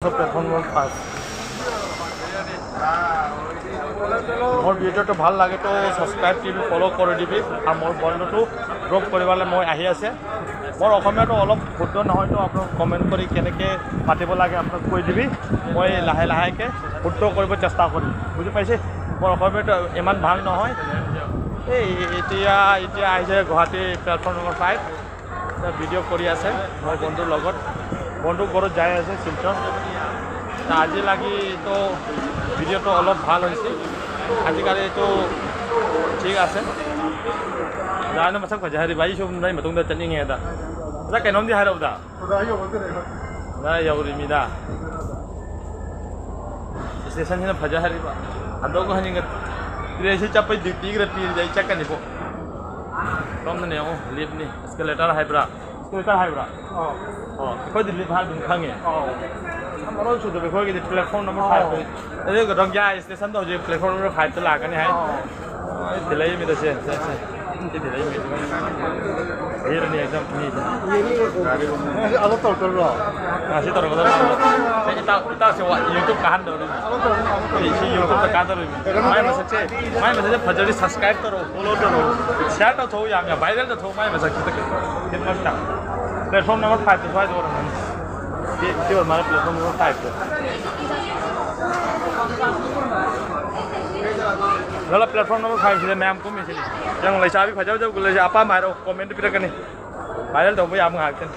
platform number 5 মোৰ ভিডিঅ'টো ভাল লাগে তো ছাবস্ক্ৰাইব টিভি ফ'ল' কৰি দিবি আৰু মোৰ বন্ধুটো ড্ৰপ কৰিবলৈ মই আহি আছে মোৰ অসমীয়াটো অলপ শুদ্ধ নহয় তো আপোনাক কমেণ্ট কৰি কেনেকৈ পাতিব লাগে আপোনাক কৈ দিবি মই লাহে লাহেকৈ শুদ্ধ কৰিব চেষ্টা কৰিম বুজি পাইছে মোৰ অসমীয়াটো ইমান ভাল নহয় এই এতিয়া আহিছে গুৱাহাটী প্লেটফৰ্ম নম্বৰ 5 ভিডিঅ' কৰি আছে মোৰ বন্ধুৰ লগত বন্ধু ঘৰত যাই আছে শিলচৰ আজি লাগি তো ভিডিঅ'টো অলপ ভাল হৈছে আজিকালিতো ঠিক আছে জানো মাছক ফজা হাৰি বাই সব নাই মতংদা চনিঙে দা दा कैनोमदी हायरावदा दा यावरिमिदा स्टेशन हिना फजा हारिबा अंदोगो हनिंगा रेसी चपै ड्यूटी ग्रे पी जाई चकनिबो तमने ओ लिफ्टनि एस्केलेटर हाइब्रा कोइ दिल्ली भाग दुं खांगे हमरो सुदो बेखौ गिदि प्लेटफॉर्म नंबर 5 ए गदंजा स्टेशन तो जे प्लेटफॉर्म नंबर 5 तो लागनि हाय दिलै mi दसे दिलै mi ये नहीं एकदम नहीं अलग तौर पर लो masih taruh kita sewa YouTube kan dulu ini YouTube kan dulu main masih fajari subscribe taruh follow taruh share taruh yang viral taruh main masih kita macam platform number 5 itu aja orang dia mana platform number 5 tu kalau platform number 5 sudah mem ko misalnya yang lain sahaja fajau jauh gula apa maro komen di pirakan ni viral taruh yang menghasilkan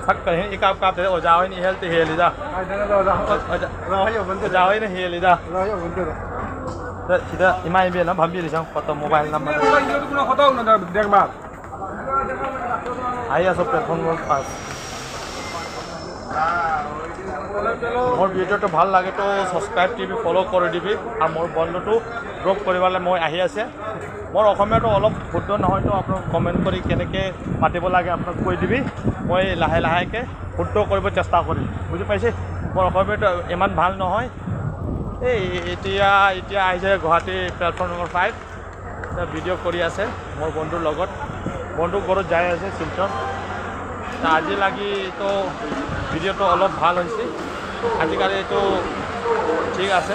sắc cái này cáp cáp thế ở giáo ấy hết thì hề lý ra giáo ấy hề lý ra đấy thì đó imai bên nó bấm biển xong photo mobile number ai à số platform নম্বর 5 মোৰ ভিডিঅ'টো ভাল লাগে তো subscribe TV follow' কৰি দিবি আৰু মোৰ বন্ধুটো drop কৰিবলৈ মই আহি আছে মোৰ অসমীয়াটো অলপ শুদ্ধ নহয় তো আপোনাক কমেণ্ট কৰি কেনেকৈ পাতিব লাগে আপোনাক কৈ দিবি মই লাহে লাহেকৈ শুদ্ধ কৰিব চেষ্টা কৰিম বুজি পাইছে মোৰ অসমীয়াটো ইমান ভাল নহয় এই এতিয়া আহিছে গুৱাহাটী প্লেটফৰ্ম নম্বৰ 5 ভিডিঅ' কৰি আছে মোৰ বন্ধুৰ লগত বন্ধু ঘৰত যাই আছে শিলচৰ আজি লাগি তো ভিডিঅ'টো অলপ ভাল হৈছে আজিকালিতো ঠিক আছে